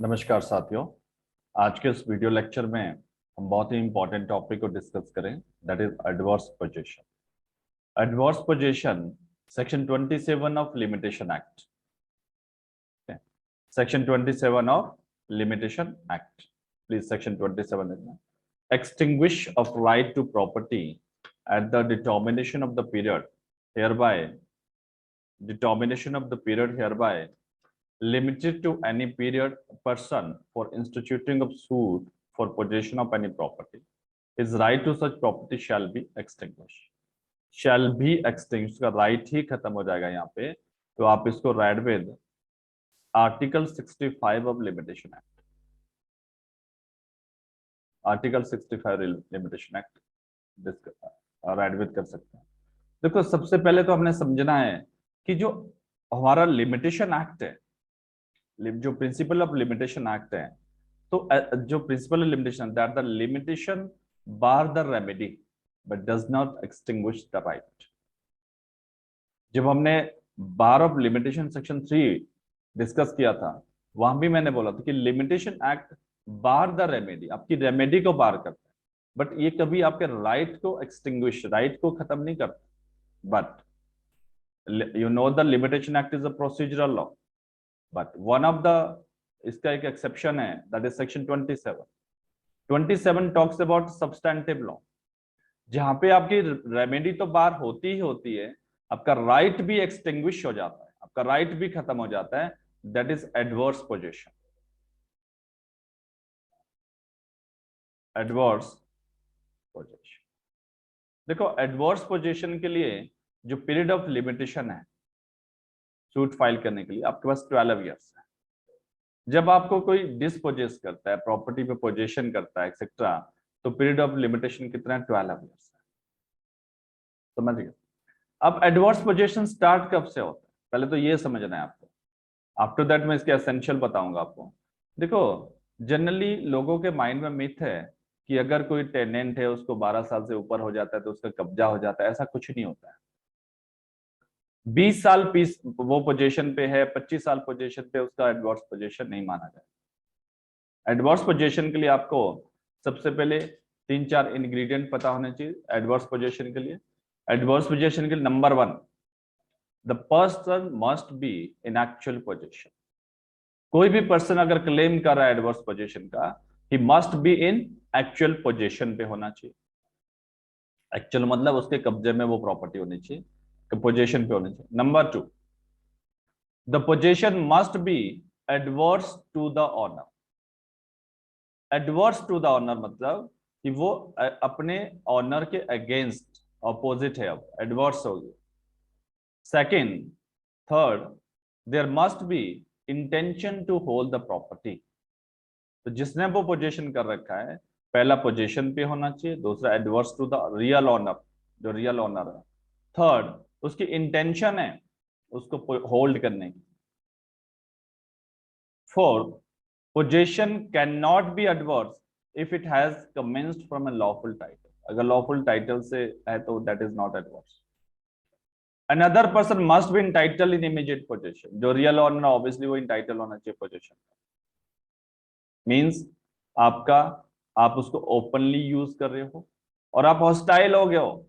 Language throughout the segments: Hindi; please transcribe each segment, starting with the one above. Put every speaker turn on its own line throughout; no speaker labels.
नमस्कार साथियों। आज के इस वीडियो लेक्चर में हम बहुत ही इंपॉर्टेंट टॉपिक को डिस्कस करें, that is adverse position. Adverse possession section 27 of limitation act, section 27 of limitation act. Please section 27 लिखना। Extinguish of right to property at the determination of the period hereby limited to any period person for instituting of suit for possession of any property, his right to such property shall be extinguished। shall be extinguished का right ही खत्म हो जाएगा यहाँ पे, तो आप इसको read with article 65 of limitation act. Article 65 limitation act right with कर सकते हैं। देखो, सबसे पहले तो हमने समझना है कि जो हमारा लिमिटेशन एक्ट है, जो प्रिंसिपल ऑफ लिमिटेशन एक्ट है, तो जो principle limitation that the limitation bar the remedy but does not extinguish the right. जब हमने bar of limitation section 3 discuss किया था, वहां भी मैंने बोला था कि limitation act bar the remedy, आपकी रेमेडी को बार करता है, बट ये कभी आपके राइट को एक्सटिंग्विश, राइट को खत्म नहीं करता। But you know the limitation act is a procedural law, but one of the, इसका एक एक्सेप्शन है, that is section 27 talks about substantive law, जहां पे आपकी रेमेडी तो बार होती ही होती है, आपका राइट भी एक्सटिंग्विश हो जाता है, आपका राइट भी खत्म हो जाता है, that is adverse position. Adverse position, देखो एडवर्स पोजीशन के लिए जो पीरियड ऑफ लिमिटेशन है सूट फाइल करने के लिए, आपके पास 12 ईयर्स है। जब आपको कोई डिस्पोजेस करता है, प्रॉपर्टी पे पोजीशन करता है एक्सेट्रा, तो पीरियड ऑफ लिमिटेशन कितना है? 12 ईयर्स है। समझिए। अब एडवर्स पोजीशन स्टार्ट कब से होता है, पहले तो ये समझना है आपको। आफ्टर दैट मैं इसके एसेंशियल बताऊंगा आपको। देखो, जनरली लोगों के माइंड में मिथ है कि अगर कोई टेनेंट है, उसको 12 साल से ऊपर हो जाता है तो उसका कब्जा हो जाता है। ऐसा कुछ नहीं होता है। 20 साल पीस वो पोजीशन पे है, 25 साल पोजीशन पे, उसका एडवर्स पोजीशन नहीं माना जाए। एडवर्स पोजीशन के लिए आपको सबसे पहले 3-4 इंग्रेडिएंट पता होने चाहिए एडवर्स पोजीशन के लिए। एडवर्स पोजीशन के लिए number 1, the person must be in actual position. कोई भी पर्सन अगर क्लेम कर रहा है एडवर्स पोजीशन का, he must be in actual position पे होना चाहिए। एक्चुअल मतलब उसके कब्जे में वो प्रॉपर्टी होनी चाहिए, पोजीशन पे होनी चाहिए। Number 2, the possession must be adverse to the owner. Adverse to the owner मतलब कि वो अपने ऑनर के अगेंस्ट, ऑपोजिट है, अब एडवर्स हो गया। Second, third, there must be intention to hold the property. तो जिसने वो पोजीशन कर रखा है, पहला पोजीशन पे होना चाहिए, दूसरा adverse to the real owner, जो रियल ऑनर है, थर्ड उसकी इंटेंशन है उसको होल्ड करने की, fourth possession can not be adverse if it has commenced from a lawful title. अगर लॉफुल टाइटल से है तो that is not adverse. Another person must be entitled in immediate possession। जो रियल ऑनर ऑब्वियसली वो इंटाइटल होना चाहिए पोजीशन। मींस आपका, आप उसको ओपनली यूज कर रहे हो और आप हॉस्टाइल हो गए हो।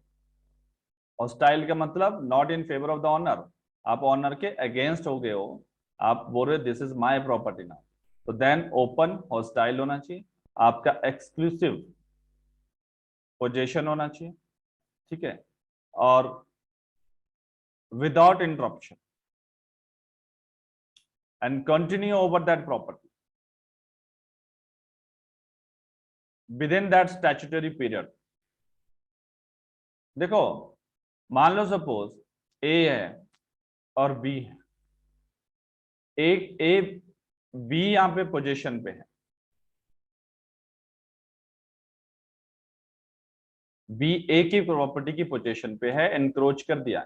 हॉस्टाइल का मतलब not in favour of the owner, आप ऑनर के अगेंस्ट हो गए हो, आप बोल रहे this is my property now, तो देन ओपन हॉस्टाइल होना चाहिए, आपका एक्सक्लूसिव पोजीशन होना चाहिए, ठीक है, और without interruption and continue over that property within that statutory period. देखो, मान लो सपोज ए है और बी है, एक ए बी यहां पे पोजीशन पे है, बी ए की प्रॉपर्टी की पोजीशन पे है, एनक्रोच कर दिया।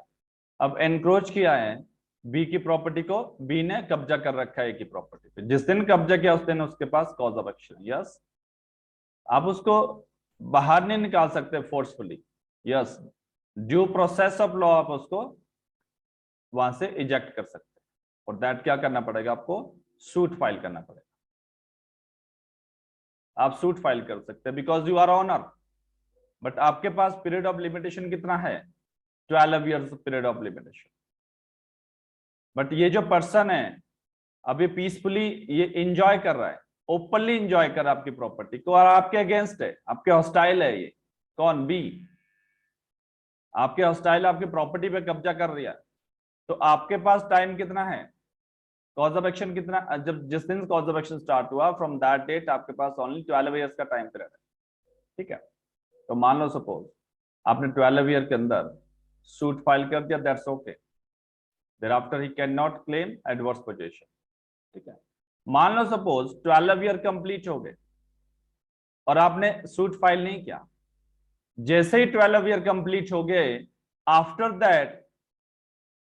अब एनक्रोच किया है बी की प्रॉपर्टी को, बी ने कब्जा कर रखा है ए की प्रॉपर्टी पे। जिस दिन कब्जा किया उस दिन उसके पास कॉज ऑफ एक्शन, यस। आप उसको बाहर नहीं निकाल सकते forcefully, yes. Due process of law आप उसको वहां से इजेक्ट कर सकते हैं, और दैट क्या करना पड़ेगा आपको? सूट फाइल करना पड़ेगा। आप सूट फाइल कर सकते हैं because you are owner. But आपके पास पीरियड ऑफ लिमिटेशन कितना है? 12 years period of limitation. But ये जो पर्सन है अभी पीसफुली ये इंजॉय कर रहा है, ओपनली इंजॉय कर रहा है आपकी प्रॉपर्टी को, और आपके अगेंस्ट है, आपके हॉस्टाइल है। ये कौन? बी। आपके हॉस्टाइल आपकी प्रॉपर्टी पे कब्जा कर रही है। तो आपके पास टाइम कितना है? कॉज ऑफ एक्शन कितना? जब जिस दिन कॉज ऑफ एक्शन स्टार्ट हुआ फ्रॉम दैट डेट आपके पास ओनली 12 ईयर्स का टाइम पीरियड है। ठीक है, तो मान लो सपोज आपने 12 ईयर के अंदर सूट फाइल कर दिया, that's okay. thereafter he cannot claim adverse possession। ठीक है, मान लो सपोज 12 ईयर कंप्लीट हो गए और आपने सूट फाइल नहीं किया। जैसे ही 12 ईयर कंप्लीट हो गए, आफ्टर दैट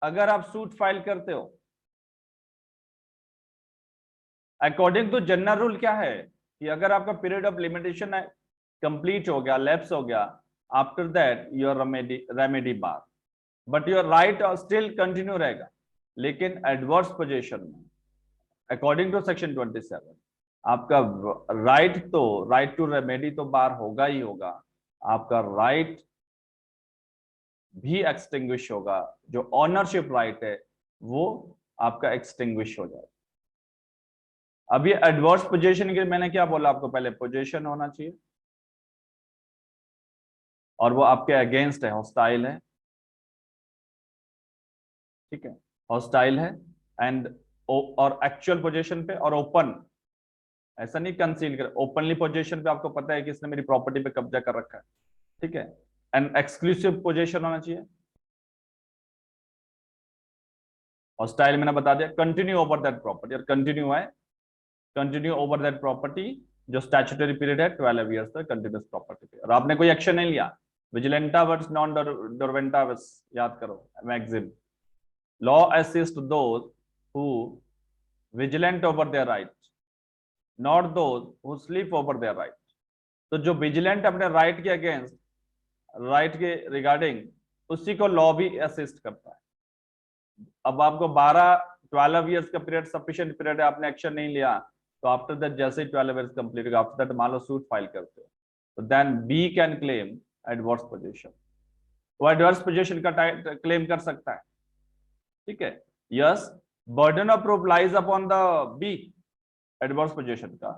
अगर आप सूट फाइल करते हो, अकॉर्डिंग टू जनरल रूल क्या है कि अगर आपका पीरियड ऑफ लिमिटेशन है कंप्लीट हो गया, लैप्स हो गया, after that your remedy bar, but your right still continue रहेगा। लेकिन एडवर्स पोजीशन में अकॉर्डिंग टू सेक्शन 27 आपका राइट टू रेमेडी तो बार होगा ही होगा, आपका राइट भी एक्सटिंग्विश होगा। जो ऑनरशिप राइट है वो आपका एक्सटिंग्विश हो जाएगा। अब ये एडवर्स पोजीशन के मैंने क्या बोला आपको पहले? पोजीशन होना चाहिए और वो आपके अगेंस्ट है, हॉस्टाइल है। ठीक है, हॉस्टाइल है एंड और एक्चुअल पोजीशन पे और ओपन, ऐसा नहीं कंसील कर, ओपनली पोजीशन पे आपको पता है कि इसने मेरी प्रॉपर्टी पे कब्जा कर रखा है। ठीक है, एंड एक्सक्लूसिव पोजीशन होना चाहिए। हॉस्टाइल मैंने बता दिया, कंटिन्यू ओवर दैट प्रॉपर्टी, और कंटिन्यू है, कंटिन्यू ओवर दैट प्रॉपर्टी जो स्टैट्यूटरी पीरियड है 12 ईयर्स तक कंटिन्यूस प्रॉपर्टी पे, और आपने कोई एक्शन नहीं लिया। विजिलेंटा वर्स नॉन डोरवेंटा वर्स याद करो maxim. Law assist those who vigilant over their right, not those who sleep over their right. तो जो विजिलेंट अपने राइट के अगेंस्ट, राइट के रिगार्डिंग, उसी को लॉ भी असिस्ट करता है। अब आपको 12 ईयर्स का पीरियड सफिशिएंट पीरियड है, आपने एक्शन नहीं लिया, तो आफ्टर दैट जैसे ही 12 ईयर्स कंप्लीट होगा, आफ्टर दैट मान लो सूट फाइल करते हो, तो then B can claim adverse possession. वो एडवर्स पोजीशन का क्लेम कर सकता है। ठीक है, yes, burden of proof lies upon the B, adverse possession का।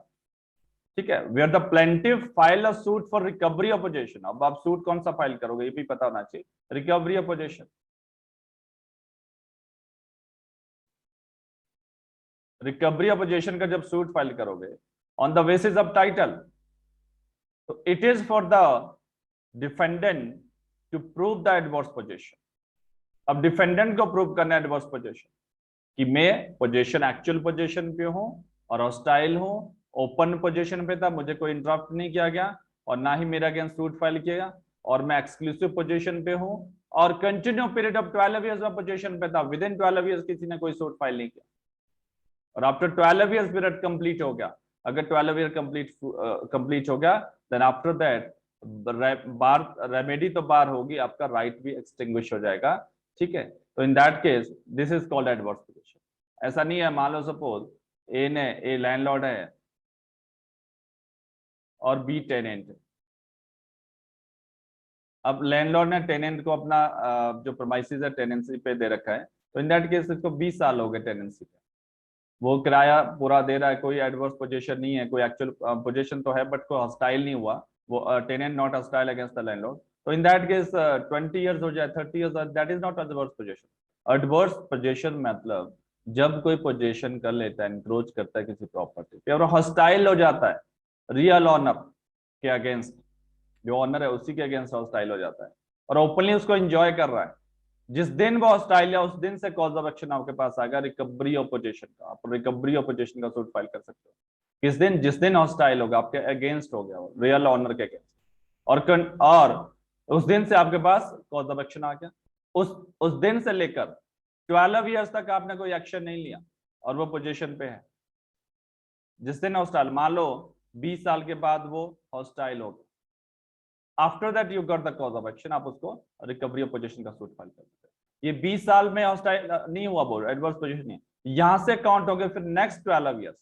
ठीक है, where the plaintiff file a suit for recovery of possession. अब आप सूट कौन सा फाइल करोगे ये भी पता होना चाहिए, recovery of position. Recovery of position का जब सूट फाइल करोगे on the basis of title, तो it is for the defendant to prove the adverse position. अब डिफेंडेंट को प्रूव करना है एडवर्स पोजीशन कि मैं पोजीशन एक्चुअल पोजीशन पे हूं और हॉस्टाइल हूं, ओपन पोजीशन पे था, मुझे कोई इंटरप्ट नहीं किया गया और ना ही मेरा अगेंस्ट सूट फाइल किया गया, और मैं एक्सक्लूसिव पोजीशन पे हूं और continue period of 12 years of position पे था, विद इन 12 ईयर्स किसी ने कोई सूट फाइल नहीं किया, और आफ्टर 12 ईयर्स पीरियड कंप्लीट हो गया। अगर 12 ईयर कंप्लीट हो गया, then after that bar remedy तो बार होगी, आपका राइट भी एक्सटिंग्विश हो जाएगा। ठीक है, तो in that case this is called adverse position. ऐसा नहीं है, मान लो सपोज ए लैंडलॉर्ड है और बी टेनेंट है। अब लैंडलॉर्ड ने टेनेंट को अपना जो प्रीमाइसेस है टेनेंसी पे दे रखा है, तो इन दैट केस इसको 20 साल हो गए टेनेंसी पे, वो किराया पूरा दे रहा है, कोई एडवर्स पोजीशन नहीं है, कोई एक्चुअल पोजीशन तो है बट कोई हॉस्टाइल नहीं हुआ, वो tenant not hostile against the landlord. तो इन दैट केस 20 ईयर्स हो जाए, 30 years, that is not adverse position. Adverse position मतलब जब कोई पोजीशन कर लेता है, इंक्रोच करता है किसी प्रॉपर्टी पे और हॉस्टाइल हो जाता है रियल ऑनर के अगेंस्ट, जो ऑनर है उसी के अगेंस्ट हॉस्टाइल हो जाता है और ओपनली उसको एंजॉय कर रहा है। जिस दिन वो हॉस्टाइल है उस दिन से कॉज ऑफ एक्शन आपके पास आएगा रिकवरी ऑफ पोजीशन का। आप रिकवरी ऑफ पोजीशन का सूट फाइल कर सकते हो किस दिन? जिस दिन हॉस्टाइल होगा, आपके अगेंस्ट हो गया, रियल ऑनर के अगेंस्ट, और उस दिन से आपके पास कॉज ऑफ एक्शन आ गया। उस दिन से लेकर 12 ईयर्स तक आपने कोई एक्शन नहीं लिया और वो पोजीशन पे है। जिस दिन हॉस्टाइल, मान लो 20 साल के बाद वो हॉस्टाइल हो गया, after that you got the cause of action, आप उसको रिकवरी ऑफ पोजीशन का सूट फाइल कर सकते हैं। ये 20 साल में हॉस्टाइल नहीं हुआ, बोल एडवर्स पोजीशन नहीं, यहां से काउंट हो गए फिर next 12 years,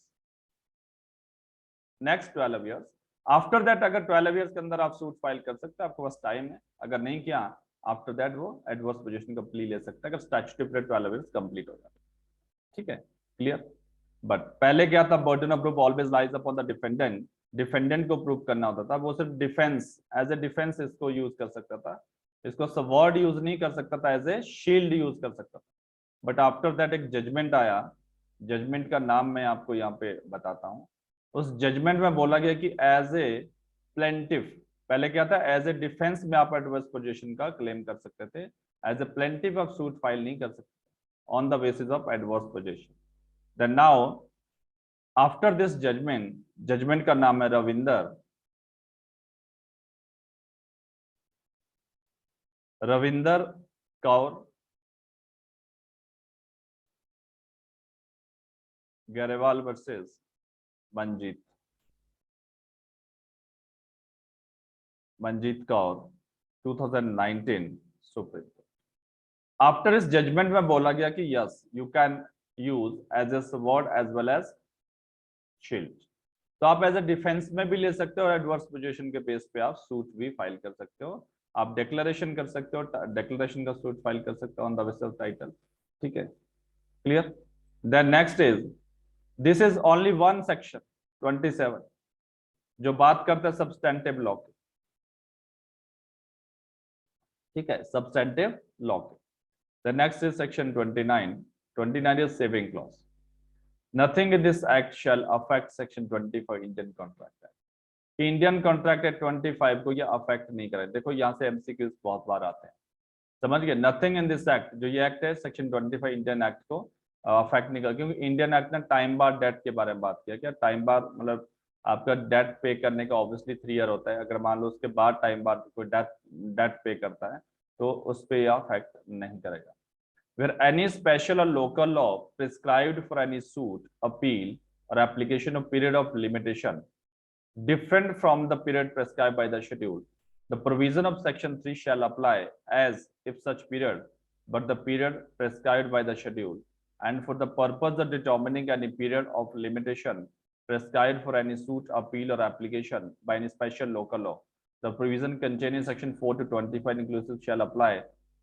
next 12 years after that अगर 12 ईयर्स के अंदर आप सूट फाइल कर सकते हैं, आपके पास टाइम है। अगर नहीं किया आफ्टर दैट वो एडवर्स पोजीशन का प्ली ले सकता है अगर स्टैट्यूटरी पीरियड 12 ईयर्स कंप्लीट हो जाए। ठीक है, क्लियर। बट पहले क्या था, burden of proof always lies upon the defendant. Defendant को प्रूव करना होता था, वो सिर्फ डिफेंस, एज ए डिफेंस इसको यूज कर सकता था, इसको सवर्ड यूज नहीं कर सकता था, एज ए शील्ड यूज कर सकता था। बट आफ्टर दैट एक जजमेंट आया, जजमेंट का नाम मैं आपको यहाँ पे बताता हूँ। उस जजमेंट में बोला गया कि एज ए प्लेंटिफ, पहले क्या था, एज ए डिफेंस में आप एडवर्स पोजीशन का क्लेम कर सकते थे, एज ए प्लेंटिफ आप सूट फाइल नहीं कर सकते on the basis of adverse position. Then now after this judgment, judgment का नाम है Ravinder Kaur Grewal versus Manjit Kaur 2019 supreme court. After इस जजमेंट में बोला गया कि yes you can use as a sword as well as shield. तो आप एज ए डिफेंस में भी ले सकते हो और एडवर्स पोजीशन के बेस पे आप सूट भी फाइल कर सकते हो। आप डिक्लेरेशन कर सकते हो, डिक्लेरेशन का सूट फाइल कर सकते हो on the basis of title. ठीक है, clear. Then next is, this is only one section 27 जो बात करता है सब्सटेंटिव लॉ की। ठीक है, सब्सटेंटिव लॉ की। The next is section 29. 29 is saving clause. Nothing in this act shall affect section 25 Indian Contract Act. Indian contract act 25 को ये अफेक्ट नहीं करे। देखो यहाँ से एमसीक्यूज बहुत बार आते हैं, समझ गए। नथिंग इन दिस एक्ट, जो ये एक्ट है सेक्शन 25 इंडियन एक्ट को अफेक्ट नहीं कर, क्योंकि इंडियन एक्ट ने टाइम बार डेट के बारे में बात किया। क्या टाइम बार मतलब आपका डेट पे करने का ऑब्वियसली 3 ईयर होता है, अगर मान लो उसके बाद टाइम बार कोई डेट पे करता है तो उस पर यह अफेक्ट नहीं करेगा। Where any special or local law prescribed for any suit, appeal, or application of period of limitation different from the period prescribed by the schedule, the provision of section 3 shall apply as if such period, but the period prescribed by the schedule, and for the purpose of determining any period of limitation prescribed for any suit, appeal, or application by any special local law, the provision contained in section 4 to 25 inclusive shall apply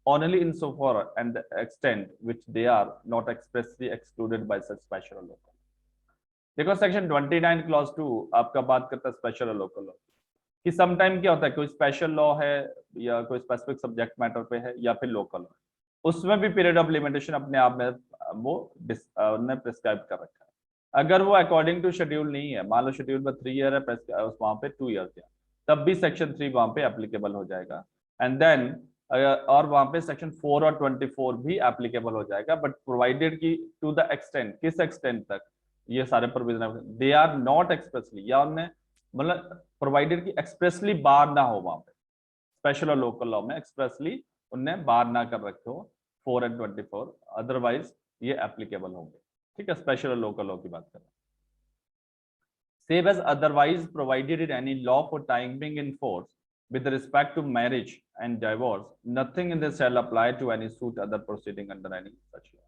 only insofar and the extent which they are not expressly excluded by such special or local. देखो सेक्शन 29 क्लॉज 2 आपका बात करता है स्पेशल और लोकल लॉ कि सम टाइम क्या होता है, कोई स्पेशल लॉ है या कोई स्पेसिफिक सब्जेक्ट मैटर पे है या फिर लोकल लॉ, उसमें भी पीरियड ऑफ लिमिटेशन अपने आप में वो ने प्रिस्क्राइब कर रखा है। अगर वो अकॉर्डिंग टू शेड्यूल नहीं है, मान लो शेड्यूल में 3 ईयर है, वहां पे 2 ईयर है, तब भी सेक्शन 3 वहां पे एप्लीकेबल हो जाएगा। एंड देन और वहां पे सेक्शन 4 और 24 भी एप्लीकेबल हो जाएगा, बट प्रोवाइडेड की टू द एक्सटेंट, किस एक्सटेंट तक ये सारे provision they are not expressly, या उनने मतलब प्रोवाइडेड की एक्सप्रेसली बार ना हो, वहां पे स्पेशल और लोकल लॉ में एक्सप्रेसली उनने बार ना कर रखे हो 4 and 24, अदरवाइज ये एप्लीकेबल होंगे। ठीक है, स्पेशल और लोकल लॉ की बात कर रहे हैं। Save as otherwise provided in any law for time being in force with respect to marriage and divorce, nothing in this shall apply to any suit other proceeding under any such law.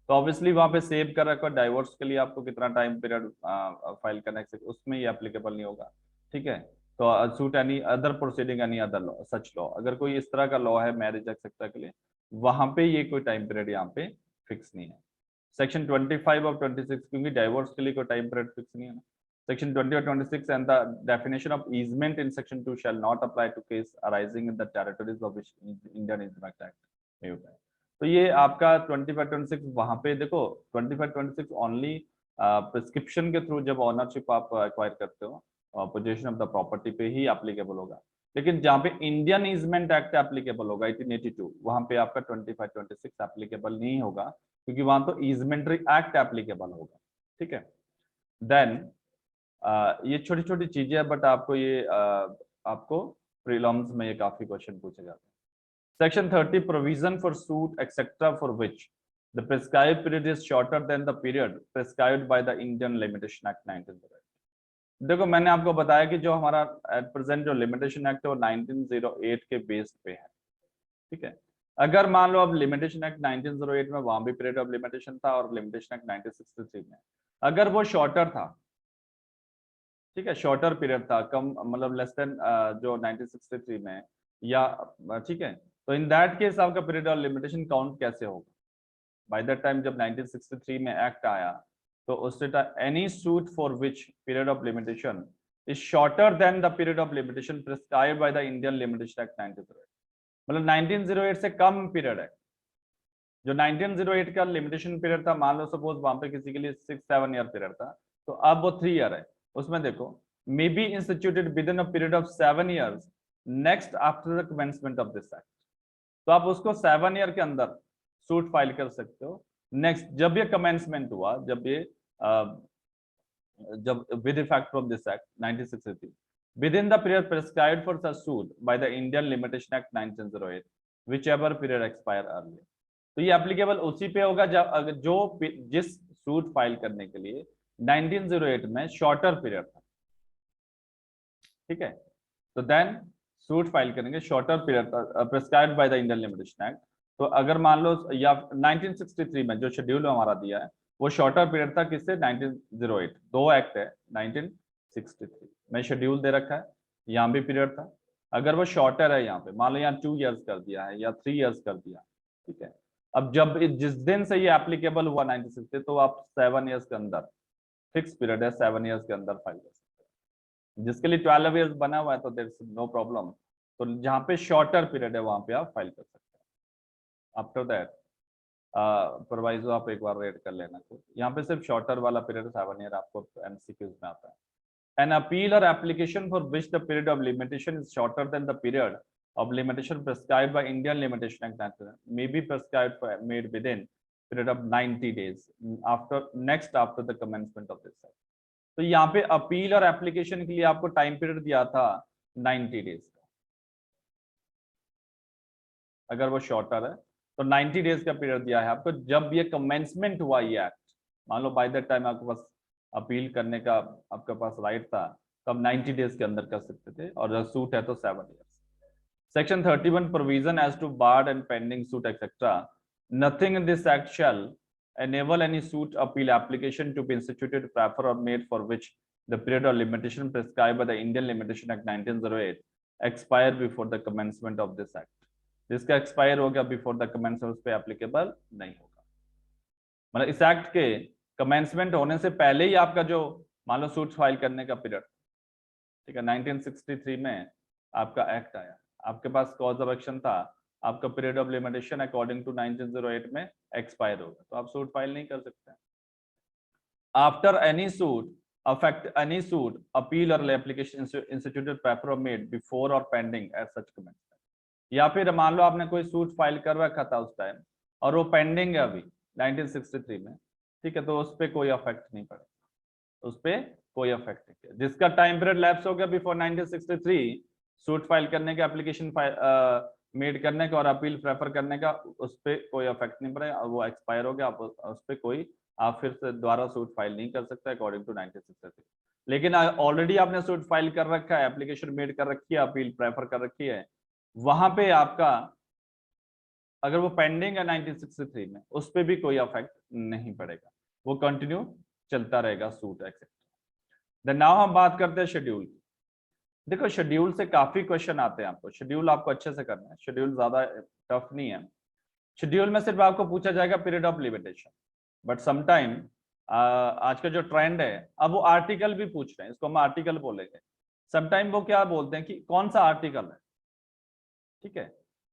तो ऑब्वियसली वहां पे सेव कर रखा, डाइवोर्स के लिए आपको कितना टाइम पीरियड फाइल करना है, उसमें ये एप्लीकेबल नहीं होगा। ठीक है, तो suit any other proceeding any other law such law, अगर कोई इस तरह का लॉ है मैरिज एक्सेट्रा के लिए, वहां पे ये कोई टाइम पीरियड यहाँ पे फिक्स नहीं है। सेक्शन 25 और 26, क्योंकि डाइवोर्स के लिए कोई टाइम पीरियड फिक्स नहीं है ना। Section 20 or 26 and the definition of easement in section 2 shall not apply to case arising in the territories of which Indian Easement Act may apply. तो ये आपका 25-26 वहां पे देखो 25-26 ओनली प्रिस्क्रिप्शन के थ्रू जब ऑनरशिप आप एक्वायर करते हो पोजीशन ऑफ द प्रॉपर्टी पे ही एप्लीकेबल होगा, लेकिन जहाँ पे इंडियन ईजमेंट एक्ट एप्लीकेबल होगा 1882, वहां पे आपका 25-26 एप्लीकेबल नहीं होगा, क्योंकि वहां तो ईजमेंट्री एक्ट एप्लीकेबल होगा। ठीक है, देन ये छोटी छोटी चीजें है, बट आपको ये आपको प्रीलिम्स में ये काफी क्वेश्चन पूछे जाते हैं। Section 30 provision for suit etcetera for which the prescribed period is shorter than the period prescribed by the Indian limitation act 1908। देखो मैंने आपको बताया कि जो हमारा एट प्रेजेंट जो लिमिटेशन एक्ट है वो 1908 के बेस पे है। ठीक है, अगर मान लो अब लिमिटेशन एक्ट 1908 में वहां भी पीरियड ऑफ लिमिटेशन था और लिमिटेशन एक्ट 1963 में अगर वो शॉर्टर था, ठीक है, शॉर्टर पीरियड था, कम मतलब लेस देन जो 1963 में या ठीक है, तो इन दैट केस आपका पीरियड ऑफ लिमिटेशन काउंट कैसे होगा? बाय दैट टाइम जब 1963 में एक्ट आया तो उससे any suit for which period of limitation is shorter than the period of limitation prescribed by the Indian limitation act 1908, मतलब 1908 से कम पीरियड है। जो 1908 का लिमिटेशन पीरियड था, मान लो सपोज वहां पे किसी के लिए 6-7 ईयर पीरियड था, तो अब वो 3 ईयर है। उसमें देखो, may be instituted with in a period of 7 years next after the commencement of this act. तो आप उसको 7 ईयर के अंदर सूट फाइल कर सकते हो। नेक्स्ट जब ये कमेंसमेंट हुआ, जब with effect from this act 1963, within the period prescribed for such suit by the Indian Limitation Act 1908, whichever period expire earlier। तो ये एप्लीकेबल उसी पे होगा जब जिस सूट फाइल करने के लिए 1908 में शॉर्टर पीरियड था। ठीक है, तो देन सूट फाइल करेंगे shorter period prescribed by the Indian limitation act. तो अगर मान लो या 1963 में जो शेड्यूल हमारा दिया है वो शॉर्टर पीरियड था, किससे? 1908। दो एक्ट है 1963 में शेड्यूल दे रखा है, यहाँ भी पीरियड था। अगर वो शॉर्टर है, यहाँ पे मान लो यहाँ 2 ईयर्स कर दिया है या 3 ईयर्स कर दिया, ठीक है। अब जब जिस दिन से ये एप्लीकेबल हुआ 1960, तो आप 7 ईयर्स के अंदर, फिक्स पीरियड है 7 ईयर्स के अंदर फाइल कर सकते हैं। जिसके लिए 12 ईयर्स बना हुआ है तो देयर इज नो प्रॉब्लम। तो जहाँ पे शॉर्टर पीरियड है वहां पे आप फाइल कर सकते हैं। आफ्टर दैट प्रोवाइजो आप एक बार रेड कर लेना। तो यहाँ पे सिर्फ शॉर्टर वाला पीरियड 7 ईयर आपको एमसीक्यूज में आता है। An appeal or application for which the period of limitation is shorter than the period of limitation prescribed by Indian Limitation Act may be prescribed for made within period of 90 days after the commencement of this act। तो यहाँ पे अपील और एप्लीकेशन के लिए आपको टाइम पीरियड दिया था 90 डेज का। अगर वो शॉर्टर है तो 90 डेज का पीरियड दिया है आपको। जब ये कमेंसमेंट हुआ ये एक्ट, मान लो बाय दैट टाइम आपके पास अपील करने का आपके पास राइट था, तो आप 90 डेज के अंदर कर सकते थे, और जब सूट है तो 7 years. Section 31 provision as to barred and pending suit etcetera, nothing in this act shall enable any suit appeal application to be instituted prefer or made for which the period of limitation prescribed by the Indian Limitation Act 1908 expire before the commencement of this act। जिसका एक्सपायर हो गया बिफोर द कमेंसमेंट, उस पे एप्लीकेबल नहीं होगा। मतलब इस एक्ट के कमेंसमेंट होने से पहले ही आपका जो मान लो सूट फाइल करने का पीरियड, ठीक है, 1963 में आपका एक्ट आया, आपके पास कॉज ऑफ एक्शन था, आपका period of limitation according to 1908 में एक्सपायर होगा, तो आप सूट फाइल नहीं कर सकते। After any suit affect any suit appeal और एप्लीकेशन इंस्टीट्यूटेड पेपर और मेड बिफोर और पेंडिंग एज सच कमेंसमेंट, या फिर मान लो आपने कोई सूट फाइल कर रखा था उस टाइम और वो पेंडिंग है अभी 1963 में, ठीक है, तो उस पर कोई अफेक्ट नहीं पड़ेगा, उस पर कोई अफेक्ट नहीं है। जिसका टाइम पीरियड लैप्स हो गया बिफोर 1963 सूट फाइल करने का, एप्लीकेशन मेड करने का और अपील प्रेफर करने का, उस पर कोई अफेक्ट नहीं पड़ेगा, वो एक्सपायर हो गया, आप उस पर कोई आप फिर से दोबारा सूट फाइल नहीं कर सकते अकॉर्डिंग टू 1963। लेकिन ऑलरेडी आपने सूट फाइल कर रखा है, एप्लीकेशन मेड कर रखी है, अपील प्रेफर कर रखी है, वहां पे आपका अगर वो पेंडिंग है 1963 में, उस पर भी कोई अफेक्ट नहीं पड़ेगा, वो कंटिन्यू चलता रहेगा सूट एक्सेप्ट। देन नाउ हम बात करते हैं शेड्यूल की। देखो शेड्यूल से काफी क्वेश्चन आते हैं आपको, शेड्यूल आपको अच्छे से करना है, शेड्यूल ज्यादा टफ नहीं है। शेड्यूल में सिर्फ आपको पूछा जाएगा period of limitation, but sometime आज का जो ट्रेंड है, अब वो आर्टिकल भी पूछ रहे हैं, इसको हम आर्टिकल बोलेंगे। समटाइम वो क्या बोलते हैं कि कौन सा आर्टिकल है, ठीक है।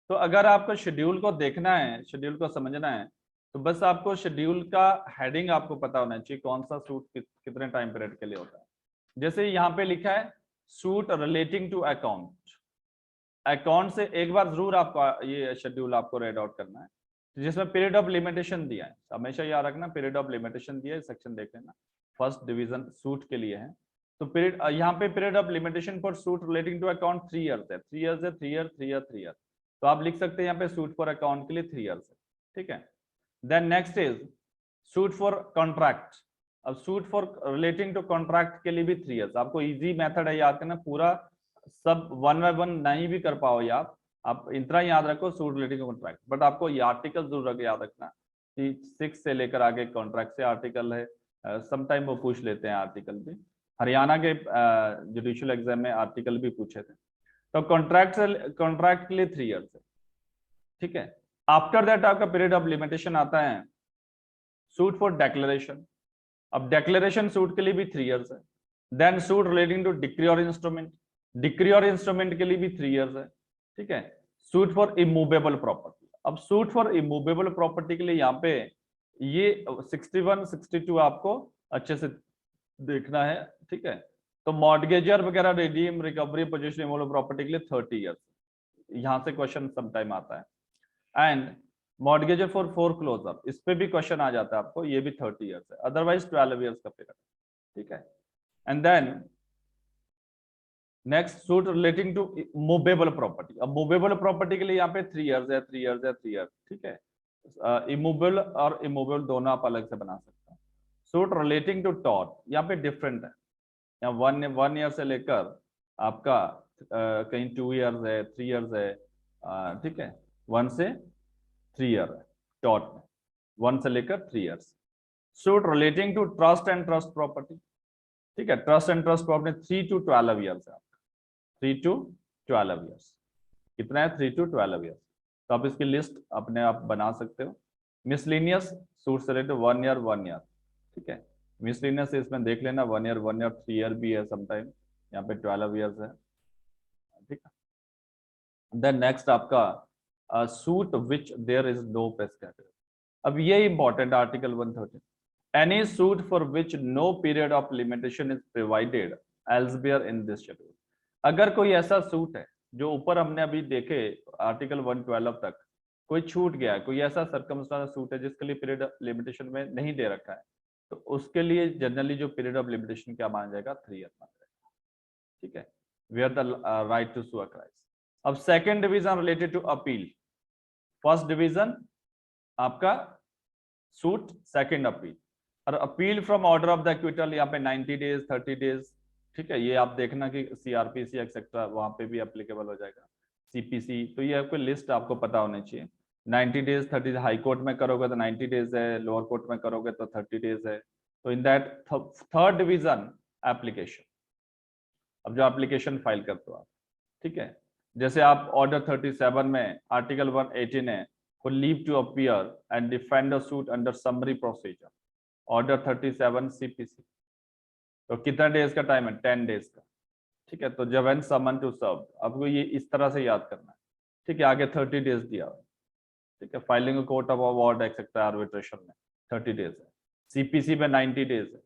तो अगर आपको शेड्यूल को देखना है, शेड्यूल को समझना है, तो बस आपको शेड्यूल का हेडिंग आपको पता होना चाहिए, कौन सा सूट कितने टाइम पीरियड के लिए होता है। जैसे यहाँ पे लिखा है suit relating to account, account से एक बार जरूर आपको ये शेड्यूल आपको रीड आउट करना है, जिसमें पीरियड ऑफ लिमिटेशन दिया है, हमेशा याद रखना पीरियड ऑफ लिमिटेशन दिया है, सेक्शन देख लेना, फर्स्ट डिवीजन सूट के लिए है। तो पीरियड यहाँ पे period of limitation for suit relating to account 3 years है, 3 ईयर्स है, 3 ईयर 3 ईयर 3 ईयर, तो आप लिख सकते हैं यहाँ पे सूट फॉर अकाउंट के लिए 3 ईयर्स है, ठीक है। Then next is suit for contract. अब suit for relating to contract के लिए भी 3 ईयर्स। आपको इजी मेथड है याद करना, पूरा सब 1 बाय 1 नहीं भी कर पाओ आप इतना याद रखो suit relating to contract, but आपको ये आर्टिकल जरूर याद रखना कि 6 से लेकर आगे कॉन्ट्रैक्ट से आर्टिकल है, समटाइम वो पूछ लेते हैं आर्टिकल भी, हरियाणा के जुडिशियल एग्जाम में आर्टिकल भी पूछे थे। तो कॉन्ट्रैक्ट के लिए 3 इयर्स है, ठीक है। आफ्टर दैट आपका पीरियड ऑफ लिमिटेशन आता है सूट फॉर डेक्लेरेशन। अब डेक्लेरेशन सूट के लिए भी 3 इयर्स है। Then suit relating to decree और इंस्ट्रूमेंट, डिक्री और इंस्ट्रूमेंट के लिए भी 3 इयर्स है, ठीक है। सूट फॉर इमूवेबल प्रॉपर्टी, अब सूट फॉर इमूवेबल प्रॉपर्टी के लिए यहाँ पे ये 61 62 आपको अच्छे से देखना है, ठीक है। तो मॉर्गेजर वगैरह, redeem, recovery, position, immovable property के लिए 30 इयर्स, यहाँ से क्वेश्चन समटाइम आता है। एंड मॉर्गेजर फॉर फोरक्लोजर, इस पे भी क्वेश्चन आ जाता है आपको, ये भी 30 इयर्स है, अदरवाइज 12 इयर्स का पीरियड, ठीक है। And then next suit relating to movable property. अब मूवेबल प्रॉपर्टी के लिए यहाँ पे 3 इयर्स है, 3 इयर्स है, 3 इयर्स, ठीक है। इमूवेबल और इमूवेबल दोनों आप अलग से बना सकते हैं। सूट रिलेटिंग टू टॉर्ट, यहाँ पे डिफरेंट है, यहाँ 1 ईयर से लेकर आपका कहीं 2 इयर्स है, 3 इयर्स है, ठीक है। 1 से 3 ईयर है टॉर्ट में, 1 से लेकर 3 years. Suit relating to trust and trust property, ठीक है। Trust and trust property 3 to 12 years है आपका, 3 to 12 इयर्स, कितना है 3 to 12 इयर्स। तो आप इसकी लिस्ट अपने आप बना सकते हो। मिसलिनियस सूट से रिलेटेड 1 ईयर 1 ईयर, ठीक है। मिसलिनियस इसमें देख लेना 1 ईयर 1 ईयर, 3 ईयर भी है समटाइम, यहाँ पे 12 इयर्स है, ठीक है। देन नेक्स्ट आपका suit which there is no prescription. अब ये important article 130, any suit for which no period of limitation is provided elsewhere in this schedule. अगर कोई ऐसा सूट है जो ऊपर हमने अभी देखे आर्टिकल 112 तक, कोई छूट गया है, कोई ऐसा सर्कमस्टांस सूट है जिसके लिए पीरियड लिमिटेशन में नहीं दे रखा है, तो उसके लिए जनरली जो पीरियड ऑफ लिमिटेशन क्या माना जाएगा, 3 ईयर माना जाएगा, ठीक है। Where the right to sue accrues. अब second division related to appeal, first division आपका सूट, सेकंड अपील। और appeal from order of the acquittal यहाँ पे 90 डेज 30 डेज, ठीक है। ये आप देखना कि सीआरपीसी एक्सेट्रा वहां पे भी एप्लीकेबल हो जाएगा, सीपीसी, तो ये आपको लिस्ट आपको पता होनी चाहिए। 90 डेज 30, हाई कोर्ट में करोगे तो 90 डेज है, लोअर कोर्ट में करोगे तो 30 डेज है। तो in that third division application, अब जो एप्लीकेशन फाइल करते हो आप, ठीक है। जैसे आप ऑर्डर 37 में आर्टिकल 118 है for leave to appear and defend a suit under summary procedure, order 37 CPC, तो कितना डेज का टाइम है, 10 डेज का, ठीक है। तो जब एन समन टू सर्व, आपको ये इस तरह से याद करना है, ठीक है। आगे 30 डेज दिया हुआ, ठीक है। Filing court of award etcetera arbitration में 30 डेज है, सीपीसी में 90 डेज है,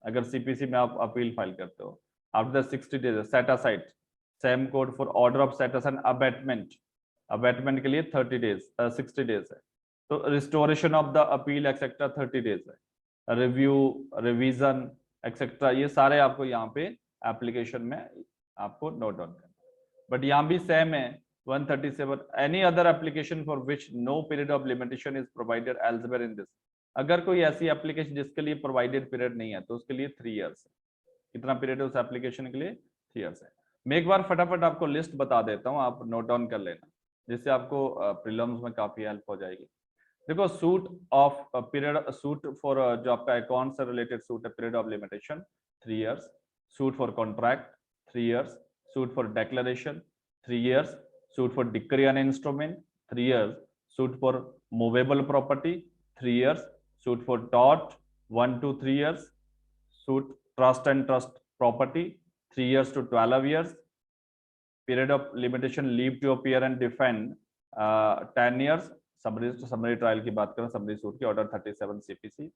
अगर सीपीसी में आप अपील फाइल करते हो। आफ्टर 60 डेज है set aside, same code for order of set aside abatement, abatement के लिए 30 डेज 60 डेज है। तो restoration of the appeal etcetera 30 days है, रिव्यू, रिवीजन एक्सेट्रा, ये सारे आपको यहाँ पे एप्लीकेशन में आपको नोट डाउन करना है। बट यहाँ भी सेम है 137, any other application for which no period of limitation is provided elsewhere in this. अगर कोई ऐसी एप्लीकेशन जिसके लिए प्रोवाइडेड पीरियड नहीं है तो उसके लिए 3 इयर्स है। कितना पीरियड है उस एप्लीकेशन के लिए, 3 इयर्स है। मैं एक बार फटाफट आपको लिस्ट बता देता हूँ, आप नोट डाउन कर लेना, जिससे आपको प्रीलिम्स में काफी हेल्प हो जाएगी। देखो suit of period, suit for जो आपका अकाउंट से रिलेटेड सूट है, period of limitation 3 years, suit for contract 3 years, suit for declaration 3 years, suit for decree and instrument 3 years, suit for movable property 3 years, suit for tort 1 to 3 years, suit trust and trust property 3 years to 12 years, period of limitation leave to appear and defend 10 years, summary trial की बात करें, summary suit की order 37 CPC.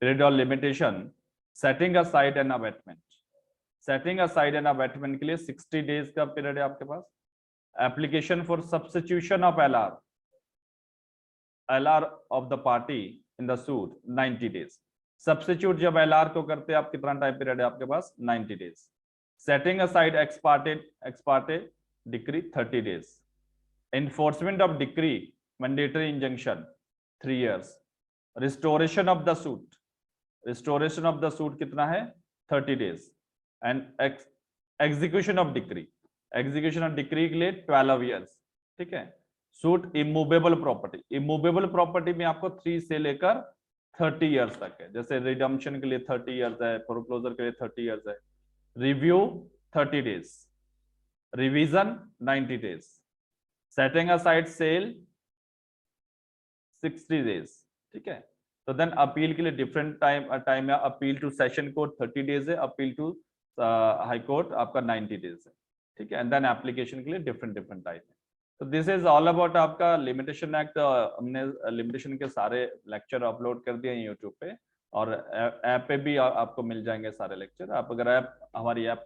period of limitation setting aside and abatement, setting aside and abatement के लिए 60 days का पीरियड है आपके पास। application for substitution of LR of the party in the suit 90 days, substitute जब LR को करते हैं आप, कितना टाइम पीरियड है आपके पास, 90 days. Setting aside ex parte decree 30 days, enforcement of decree mandatory injunction 3 years, restoration of the suit, restoration of the suit कितना है 30 days, and execution of decree, execution of decree के लिए 12 years, ठीक है। Suit immovable property, immovable property में आपको 3 से लेकर 30 इयर्स तक है। जैसे रिडम्पशन के लिए 30 इयर्स है, फोरक्लोजर के लिए 30 इयर्स है, review 30 days, revision 90 days, setting aside sale 60 days. ठीक है, तो देन अपील के लिए डिफरेंट टाइम है। Appeal to session court 30 days है, अपील टू हाई कोर्ट आपका 90 डेज है। ठीक है, एंड देन एप्लीकेशन के लिए डिफरेंट डिफरेंट टाइप है। तो दिस इज ऑल अबाउट आपका लिमिटेशन एक्ट। हमने लिमिटेशन के सारे लेक्चर अपलोड कर दिए हैं यूट्यूब पे, और ऐप पे भी आपको मिल जाएंगे सारे लेक्चर। आप अगर हमारी ऐप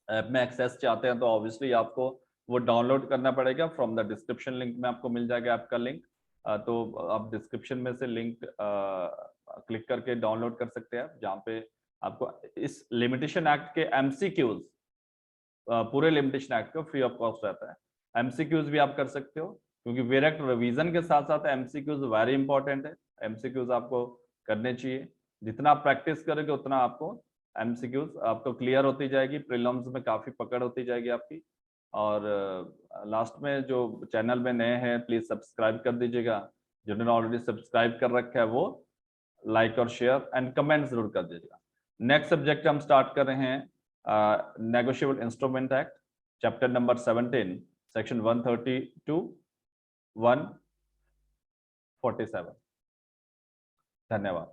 में एक्सेस चाहते हैं तो ऑब्वियसली आपको वो डाउनलोड करना पड़ेगा। फ्रॉम द डिस्क्रिप्शन लिंक में आपको मिल जाएगा ऐप का लिंक। तो आप डिस्क्रिप्शन में से लिंक क्लिक करके डाउनलोड कर सकते हैं, जहाँ पे आपको इस लिमिटेशन एक्ट के एमसीक्यूज, पूरे लिमिटेशन एक्ट का फ्री ऑफ कॉस्ट रहता है। एमसीक्यूज भी आप कर सकते हो, क्योंकि वेरेक्ट रिवीजन के साथ साथ एमसीक्यूज वेरी इंपॉर्टेंट है। एमसीक्यूज आपको करने चाहिए, जितना आप प्रैक्टिस करोगे उतना आपको एमसीक्यूज आपको क्लियर होती जाएगी, प्रीलिम्स में काफी पकड़ होती जाएगी आपकी। और लास्ट में जो चैनल में नए हैं प्लीज सब्सक्राइब कर दीजिएगा, जिन्होंने ऑलरेडी सब्सक्राइब कर रखा है वो लाइक और शेयर एंड कमेंट जरूर कर दीजिएगा। नेक्स्ट सब्जेक्ट हम स्टार्ट कर रहे हैं negotiable instrument act, chapter number 17, section 130 to 147। धन्यवाद।